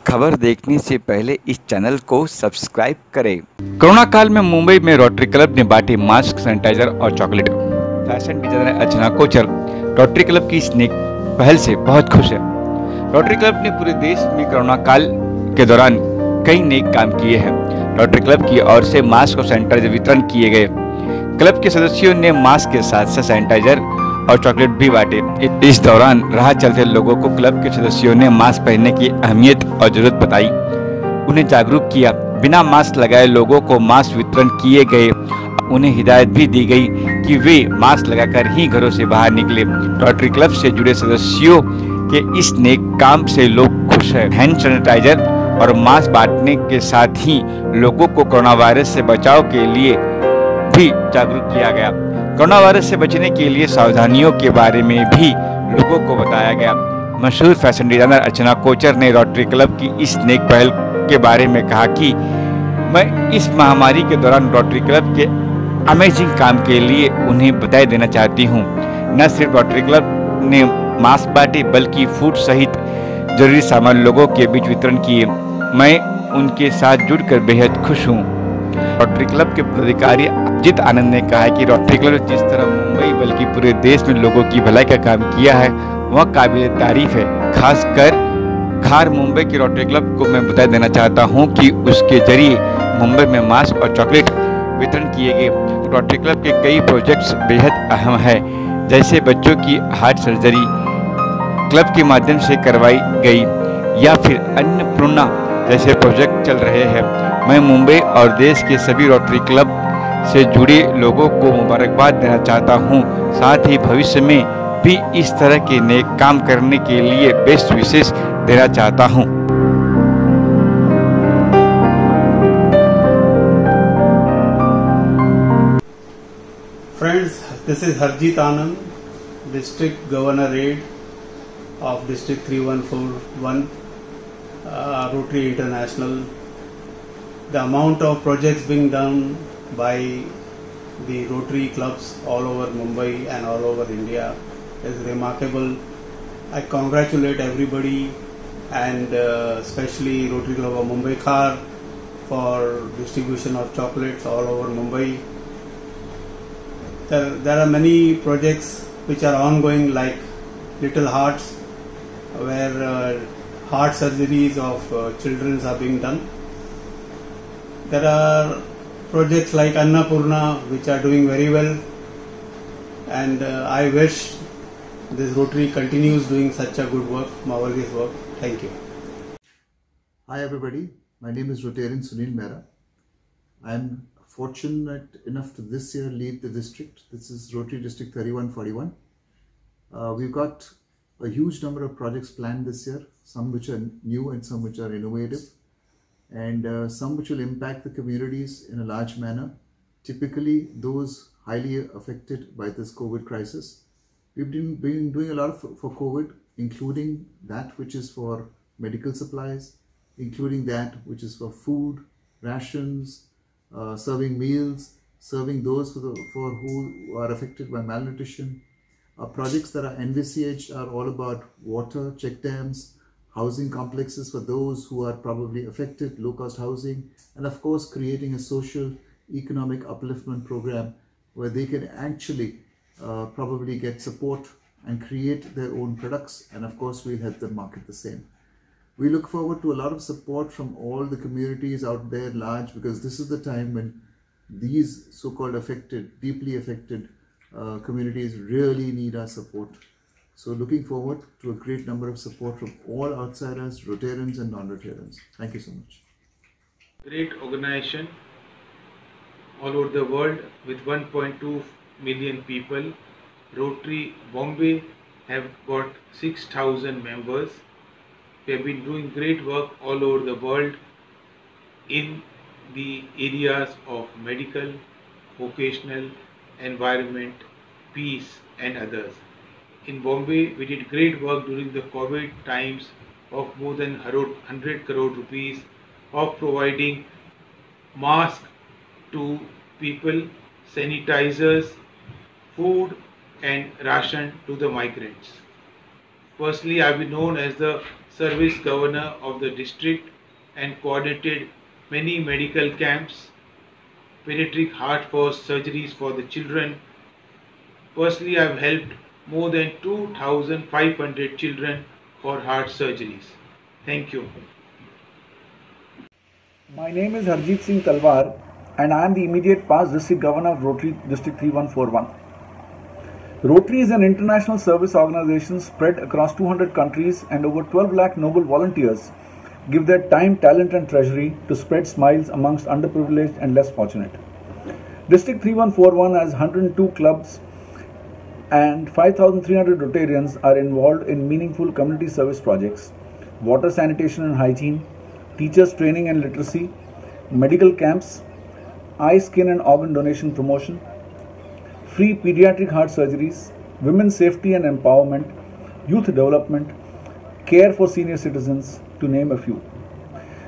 खबर देखने से पहले इस चैनल को सब्सक्राइब करें। कोरोना काल में मुंबई में रोटरी क्लब ने बांटे मास्क, सैनिटाइजर और चॉकलेट। फैशन डिजाइनर अर्चना कोचर रोटरी क्लब की इस नेक पहल से बहुत खुश है। रोटरी क्लब ने पूरे देश में कोरोना काल के दौरान कई नेक काम किए हैं। रोटरी क्लब की ओर से मास्क और सैनिटाइजर वितरण किए गए। क्लब के सदस्यों ने मास्क के साथ साथ सैनिटाइजर और चॉकलेट भी बांटे। इस दौरान राह चलते लोगों को क्लब के सदस्यों ने मास्क पहनने की अहमियत और जरूरत बताई, उन्हें जागरूक किया। बिना मास्क लगाए लोगों को मास्क वितरण किए गए। उन्हें हिदायत भी दी गई कि वे मास्क लगाकर ही घरों से बाहर निकले। रोटरी क्लब से जुड़े सदस्यों के इस नेक काम से लोग खुश हैं। हैंड सैनिटाइजर और मास्क बांटने के साथ ही लोगों को कोरोना वायरस से बचाव के लिए भी जागरूक किया गया। कोरोना वायरस से बचने के लिए सावधानियों के बारे में भी लोगों को बताया गया। मशहूर फैशन डिजाइनर अर्चना कोचर ने रोटरी क्लब की इस नेक पहल के बारे में कहा कि मैं इस महामारी के दौरान रोटरी क्लब के अमेजिंग काम के लिए उन्हें बधाई देना चाहती हूँ। न सिर्फ रोटरी क्लब ने मास्क बांटे बल्कि फूड सहित जरूरी सामान लोगों के बीच वितरण किए। मैं उनके साथ जुड़कर बेहद खुश हूँ। रोटरी क्लब के पदाधिकारी अजित आनंद ने कहा है कि रोटरी क्लब जिस तरह मुंबई बल्कि पूरे देश में लोगों की भलाई का काम किया है वह काबिल तारीफ है। खासकर खार मुंबई के रोटरी क्लब को मैं बधाई देना चाहता हूं कि उसके जरिए मुंबई में मास्क और चॉकलेट वितरण किए गए। रोटरी क्लब के कई प्रोजेक्ट्स बेहद अहम है, जैसे बच्चों की हार्ट सर्जरी क्लब के माध्यम से करवाई गई या फिर अन्नपूर्णा जैसे प्रोजेक्ट चल रहे हैं। मैं मुंबई और देश के सभी रोटरी क्लब से जुड़े लोगों को मुबारकबाद देना चाहता हूं। साथ ही भविष्य में भी इस तरह के नेक काम करने के लिए बेस्ट विशेष देना चाहता हूं। Friends, this is Harjit Anand, District Governor Aide of District 3141, Rotary International. The amount of projects being done by the Rotary clubs all over Mumbai and all over India is remarkable. I congratulate everybody and especially Rotary Club of Mumbai Khar for distribution of chocolates all over Mumbai. There are many projects which are ongoing, like Little Hearts, where heart surgeries of children are being done. There are projects like Annapurna which are doing very well, and I wish this Rotary continues doing such a good work, marvelous work. Thank you. Hi everybody, my name is Rotarian Sunil Mehra. I am fortunate enough to this year lead the district. This is Rotary District 3141. We've got a huge number of projects planned this year, some which are new and some which are innovative, and some which will impact the communities in a large manner, typically those highly affected by this COVID crisis. We've been doing a lot for COVID, including that which is for medical supplies, including that which is for food, rations, serving meals, serving those for who are affected by malnutrition. Our projects that are envisaged are all about water, check dams, housing complexes for those who are probably affected, low-cost housing, and of course creating a social economic upliftment program where they can actually probably get support and create their own products, and of course we'll help them market the same. We look forward to a lot of support from all the communities out there large, because this is the time when these so-called affected, deeply affected communities really need our support. So looking forward to a great number of support from all outsiders, Rotarians and non-Rotarians. Thank you so much. Great organization all over the world with 1.2 million people. Rotary Bombay have got 6,000 members. We have been doing great work all over the world in the areas of medical, vocational, environment, peace and others. In Bombay, we did great work during the COVID times of more than 100 crore rupees of providing masks to people, sanitizers, food and ration to the migrants. Personally, I've been known as the service governor of the district and coordinated many medical camps, pediatric heart for surgeries for the children. Personally, I've helped more than 2,500 children for heart surgeries. Thank you. My name is Harjeet Singh Talwar and I am the immediate past District Governor of Rotary District 3141. Rotary is an international service organization spread across 200 countries, and over 12 lakh noble volunteers give their time, talent and treasury to spread smiles amongst underprivileged and less fortunate. District 3141 has 102 clubs and 5,300 Rotarians are involved in meaningful community service projects, water, sanitation and hygiene, teachers training and literacy, medical camps, eye, skin and organ donation promotion, free pediatric heart surgeries, women's safety and empowerment, youth development, care for senior citizens, to name a few.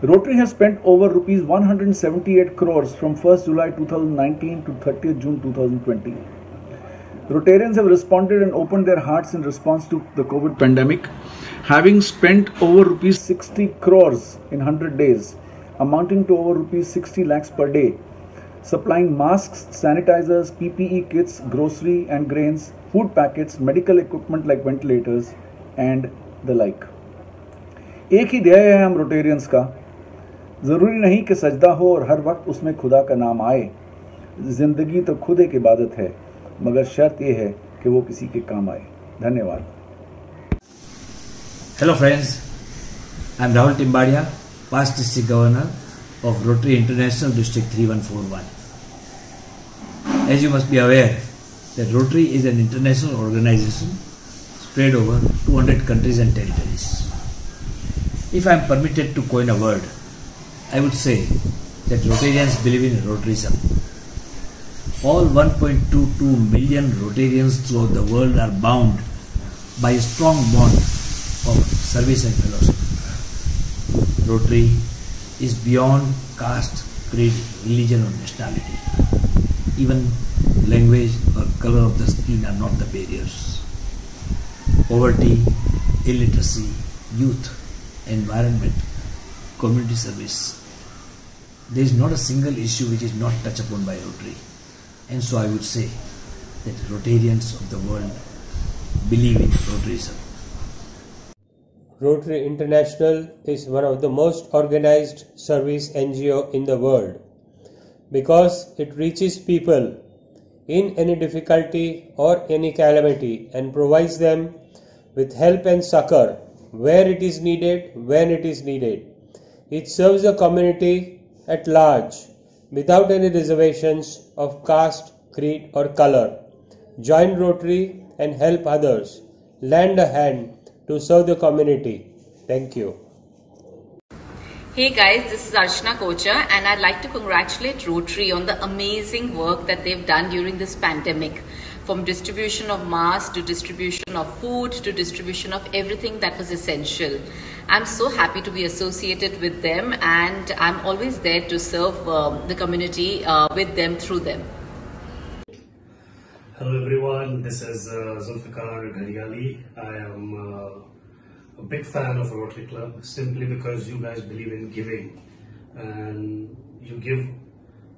Rotary has spent over rupees 178 crores from 1st July 2019 to 30th June 2020. Rotarians have responded and opened their hearts in response to the COVID pandemic, having spent over rupees 60 crores in 100 days, amounting to over rupees 60 lakhs per day, supplying masks, sanitizers, PPE kits, grocery and grains, food packets, medical equipment like ventilators and the like. एक ही ध्येय है हम Rotarians का, ज़रूरी नहीं कि सजदा हो और हर वक्त उसमें खुदा का नाम आए। ज़िंदगी तो खुद एक इबादत है, मगर शर्त यह है कि वो किसी के काम आए। धन्यवाद। Hello friends, I am Rahul Timbadia, past District Governor of Rotary International District 3141. As you must be aware that Rotary is an international organization spread over 200 countries and territories. If I am permitted to coin a word, I would say that Rotarians believe in Rotaryism. All 1.22 million Rotarians throughout the world are bound by a strong bond of service and fellowship. Rotary is beyond caste, creed, religion or nationality. Even language or color of the skin are not the barriers. Poverty, illiteracy, youth, environment, community service. There is not a single issue which is not touched upon by Rotary. And so I would say that Rotarians of the world believe in Rotaryism. Rotary International is one of the most organized service NGO in the world because it reaches people in any difficulty or any calamity and provides them with help and succor where it is needed, when it is needed. It serves the community at large without any reservations of caste, creed or color. Join Rotary and help others. Lend a hand to serve the community. Thank you. Hey guys, this is Archana Kocha and I'd like to congratulate Rotary on the amazing work that they've done during this pandemic. From distribution of masks to distribution of food to distribution of everything that was essential. I'm so happy to be associated with them and I'm always there to serve the community with them, through them. Hello everyone, this is Zulfikar Ghariali. I am a big fan of Rotary Club simply because you guys believe in giving and you give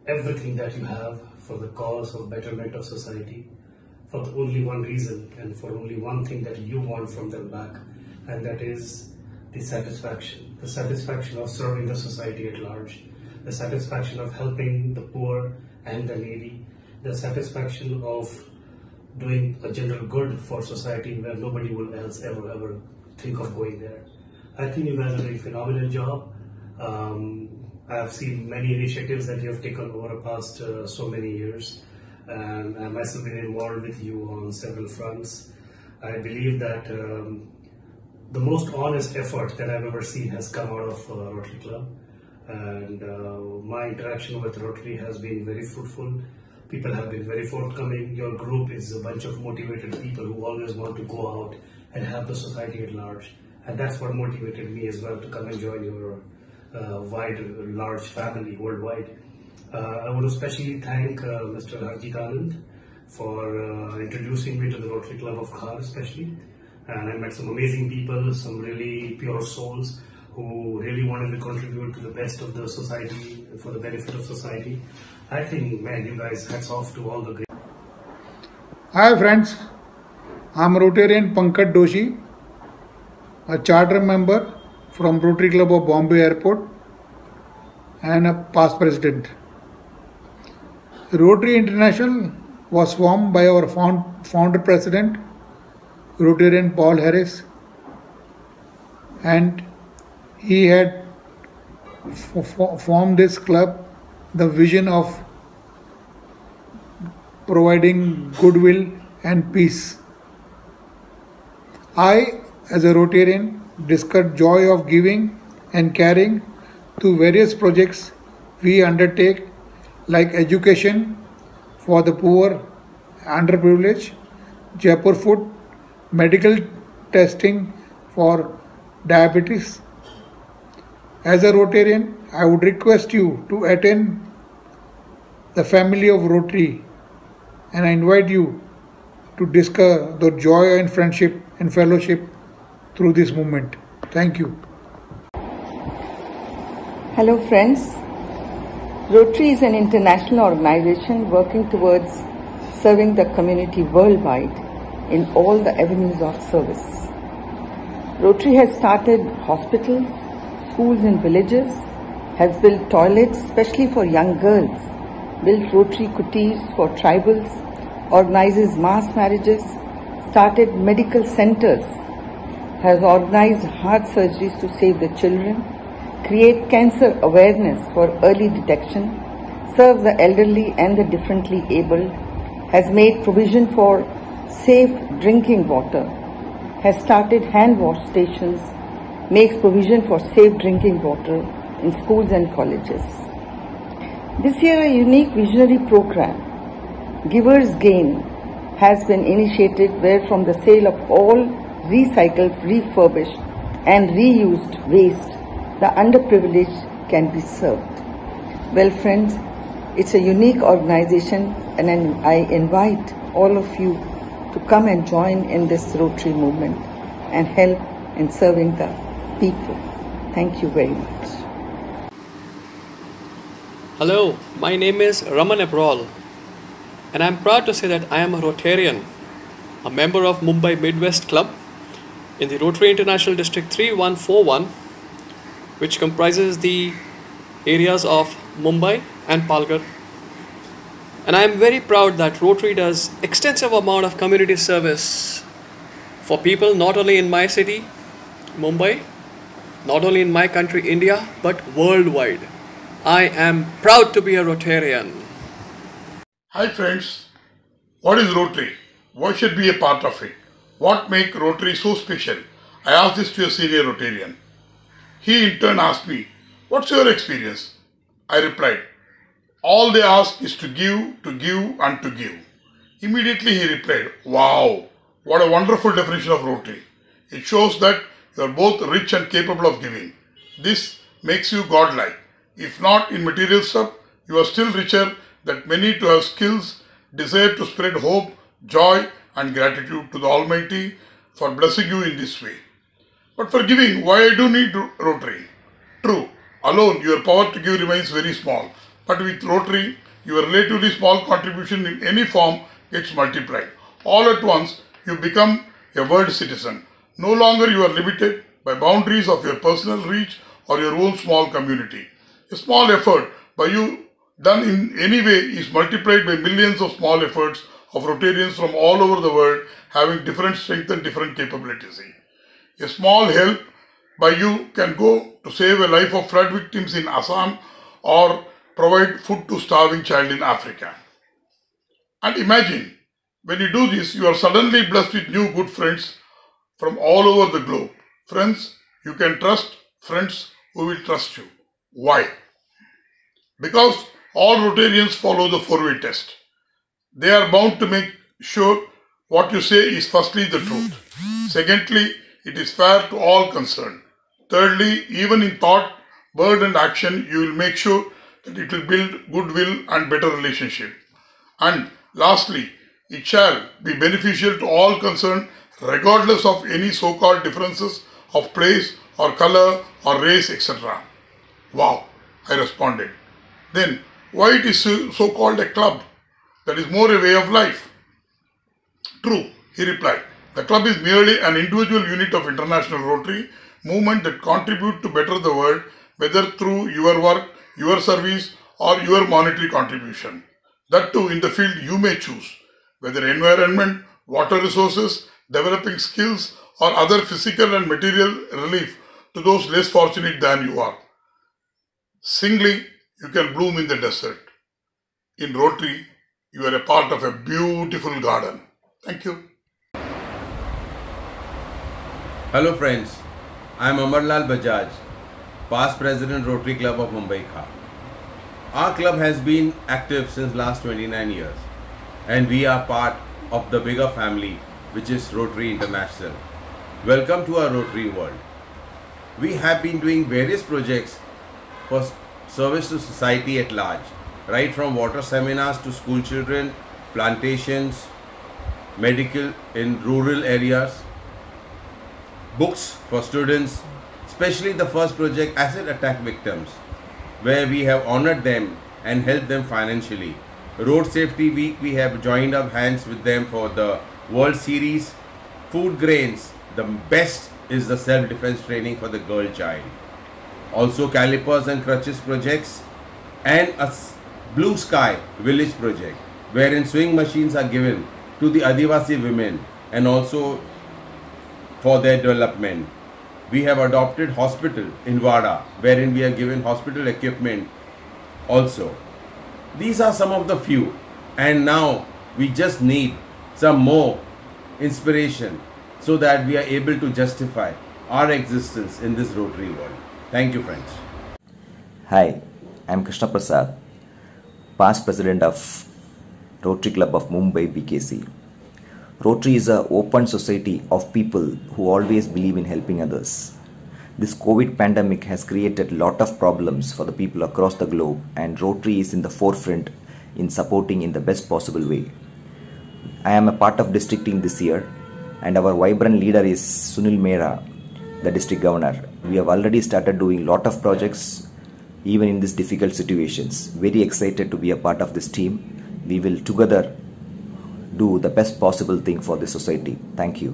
everything that you have for the cause of betterment of society for the only one reason and for only one thing that you want from them back, and that is the satisfaction of serving the society at large, the satisfaction of helping the poor and the needy, the satisfaction of doing a general good for society where nobody will else ever think of going there. I think you guys are doing a phenomenal job. I have seen many initiatives that you have taken over the past so many years, and I myself been involved with you on several fronts. I believe that the most honest effort that I've ever seen has come out of Rotary Club, and my interaction with Rotary has been very fruitful. People have been very forthcoming. Your group is a bunch of motivated people who always want to go out and help the society at large, and that's what motivated me as well to come and join your large family worldwide. I want to especially thank Mr. Harjeet Anand for introducing me to the Rotary Club of Khar especially. and I met some amazing people, some really pure souls who really wanted to contribute to the best of the society for the benefit of society. I think, man, you guys, hats off to all the great. Hi friends, I'm Rotarian Pankaj Doshi, a charter member from Rotary Club of Bombay Airport and a past president. Rotary International was formed by our founder president, Rotarian Paul Harris, and he had formed this club, the vision of providing goodwill and peace. I, as a Rotarian, discussed joy of giving and caring to various projects we undertake, like education for the poor, underprivileged, Jaipur food, medical testing for diabetes. As a Rotarian, I would request you to attend the family of Rotary, and I invite you to discover the joy and friendship and fellowship through this movement. Thank you. Hello friends. Rotary is an international organization working towards serving the community worldwide in all the avenues of service. Rotary has started hospitals, schools in villages, has built toilets especially for young girls, built Rotary kutis for tribals, organizes mass marriages, started medical centers, has organized heart surgeries to save the children, create cancer awareness for early detection, serve the elderly and the differently abled, has made provision for safe drinking water, has started hand wash stations, makes provision for safe drinking water in schools and colleges. This year a unique visionary program, Givers Gain, has been initiated where from the sale of all recycled, refurbished and reused waste, the underprivileged can be served. Well friends, it's a unique organization and I invite all of you to come and join in this Rotary movement and help in serving the people. Thank you very much. Hello, my name is Raman Abrol and I am proud to say that I am a Rotarian, a member of Mumbai Midwest Club in the Rotary International District 3141, which comprises the areas of Mumbai and Palghar. And I am very proud that Rotary does extensive amount of community service for people not only in my city, Mumbai, not only in my country, India, but worldwide. I am proud to be a Rotarian. Hi friends, what is Rotary? Why should be a part of it? What makes Rotary so special? I asked this to a senior Rotarian. He in turn asked me, what's your experience? I replied, all they ask is to give and to give. Immediately he replied, wow, what a wonderful definition of Rotary. It shows that you are both rich and capable of giving. This makes you godlike. If not in material stuff, you are still richer than many to have skills, desire to spread hope, joy and gratitude to the Almighty for blessing you in this way. But for giving, why I do need Rotary? True, alone your power to give remains very small. But with Rotary, your relatively small contribution in any form gets multiplied. All at once, you become a world citizen. No longer you are limited by boundaries of your personal reach or your own small community. A small effort by you done in any way is multiplied by millions of small efforts of Rotarians from all over the world having different strength and different capabilities. A small help by you can go to save a life of flood victims in Assam or provide food to starving child in Africa. And imagine, when you do this, you are suddenly blessed with new good friends from all over the globe. Friends you can trust, friends who will trust you. Why? Because all Rotarians follow the four-way test. They are bound to make sure what you say is firstly the truth. Secondly, it is fair to all concerned. Thirdly, even in thought, word and action, you will make sure that it will build goodwill and better relationship. And lastly, it shall be beneficial to all concerned regardless of any so-called differences of place or color or race, etc. Wow, I responded. Then why it is so called a club? That is more a way of life. True, he replied. The club is merely an individual unit of International Rotary movement that contribute to better the world, whether through your work, your service or your monetary contribution. That too in the field you may choose, whether environment, water resources, developing skills or other physical and material relief to those less fortunate than you are. Singly, you can bloom in the desert. In Rotary, you are a part of a beautiful garden. Thank you. Hello friends, I am Amarlal Bajaj, past President Rotary Club of Mumbai Kha. Our club has been active since last 29 years and we are part of the bigger family which is Rotary International. Welcome to our Rotary world. We have been doing various projects for service to society at large, right from water seminars to school children, plantations, medical in rural areas, books for students, especially the first project acid attack victims, where we have honored them and helped them financially. Road Safety Week, we have joined up hands with them for the World Series. Food grains, the best is the self-defense training for the girl child. Also calipers and crutches projects and a Blue Sky Village project, wherein swing machines are given to the Adivasi women and also for their development. We have adopted hospital in Wada, wherein we are given hospital equipment also. These are some of the few, and now we just need some more inspiration so that we are able to justify our existence in this Rotary world. Thank you, friends. Hi, I am Krishna Prasad, past president of Rotary Club of Mumbai BKC. Rotary is an open society of people who always believe in helping others. This COVID pandemic has created a lot of problems for the people across the globe, and Rotary is in the forefront in supporting in the best possible way. I am a part of district team this year, and our vibrant leader is Sunil Mehra, the district governor. We have already started doing lot of projects even in these difficult situations. Very excited to be a part of this team. We will together do the best possible thing for the society. Thank you.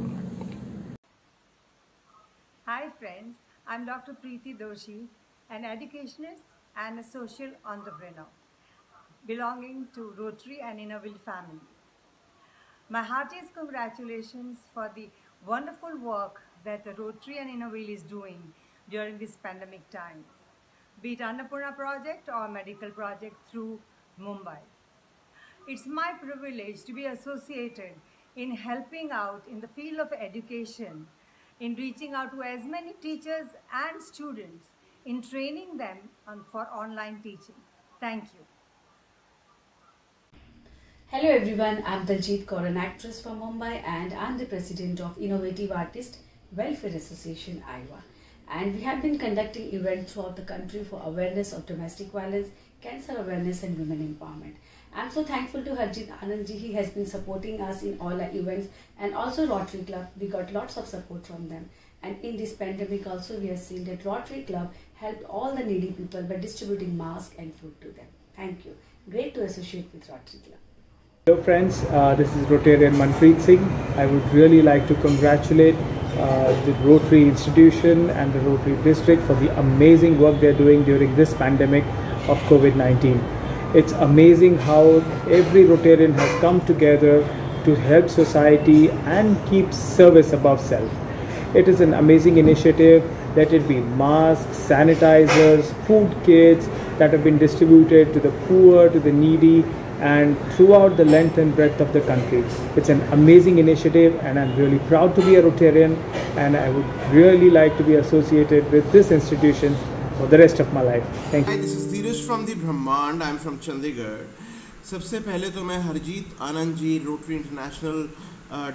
Hi friends, I'm Dr. Preeti Doshi, an educationist and a social entrepreneur belonging to Rotary and Innoville family. My heartiest congratulations for the wonderful work that the Rotary and Innoville is doing during this pandemic times, be it Annapurna project or medical project through Mumbai. It's my privilege to be associated in helping out in the field of education, in reaching out to as many teachers and students, in training them for online teaching. Thank you. Hello everyone, I'm Daljit Kaur, an actress from Mumbai, and I'm the president of Innovative Artist Welfare Association, Iowa. And we have been conducting events throughout the country for awareness of domestic violence, cancer awareness and women empowerment. I'm so thankful to Harjit Anandji. He has been supporting us in all our events, and also Rotary Club. We got lots of support from them. And in this pandemic also we have seen that Rotary Club helped all the needy people by distributing masks and food to them. Thank you. Great to associate with Rotary Club. Hello friends, this is Rotarian Manpreet Singh. I would really like to congratulate the Rotary Institution and the Rotary District for the amazing work they're doing during this pandemic of COVID-19. It's amazing how every Rotarian has come together to help society and keep service above self. It is an amazing initiative. Let it be masks, sanitizers, food kits that have been distributed to the poor, to the needy, and throughout the length and breadth of the country. It's an amazing initiative, and I'm really proud to be a Rotarian, and I would really like to be associated with this institution for the rest of my life. Thank you. Hi, this is Dheeraj from the Brahmand. I'm from Chandigarh. सबसे पहले तो मैं Harjeet Anand ji, rotary international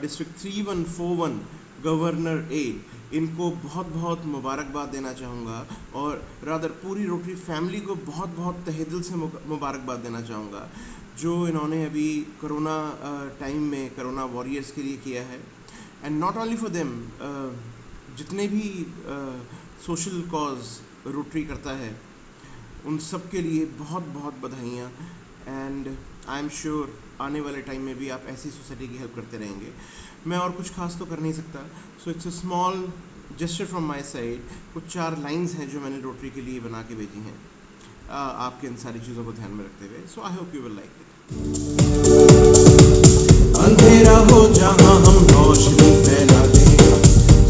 district 3141 governor ए, इनको बहुत बहुत मुबारकबाद देना चाहूँगा, और रादर पूरी रोटरी फैमिली को बहुत बहुत तहे दिल से मुबारकबाद देना चाहूँगा, जो इन्होंने अभी कोरोना टाइम में कोरोना वॉरियर्स के लिए किया है। And not only for them, जितने भी सोशल कॉज रोटरी करता है उन सब के लिए बहुत बहुत बधाइयाँ। एंड आई एम श्योर आने वाले टाइम में भी आप ऐसी सोसाइटी की हेल्प करते रहेंगे। मैं और कुछ खास तो कर नहीं सकता, so it's a small gesture from my side. कुछ 4 लाइंस हैं जो मैंने रोटरी के लिए बना के भेजी हैं, आपके इन सारी चीज़ों को ध्यान में रखते हुए। So I hope you will like it. अंधेरा हो जहाँ हम रोशनी फैला दें,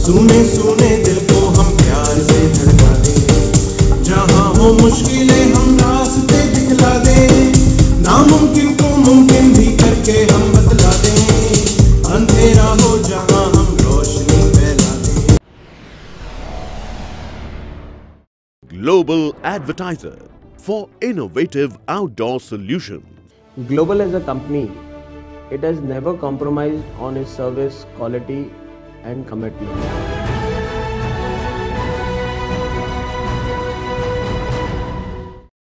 सुने सुने दिल को हम प्यार से धड़का दें, जहाँ हो मुश्किलें हम रास्ते दिखला दें, नामुमकिन को मुमकिन भी करके हम बतला दें। अंधेरा हो जहाँ हम रोशनी फैला दें। Global advertiser for innovative outdoor solutions. Global as a company, it has never compromised on its service quality and commitment.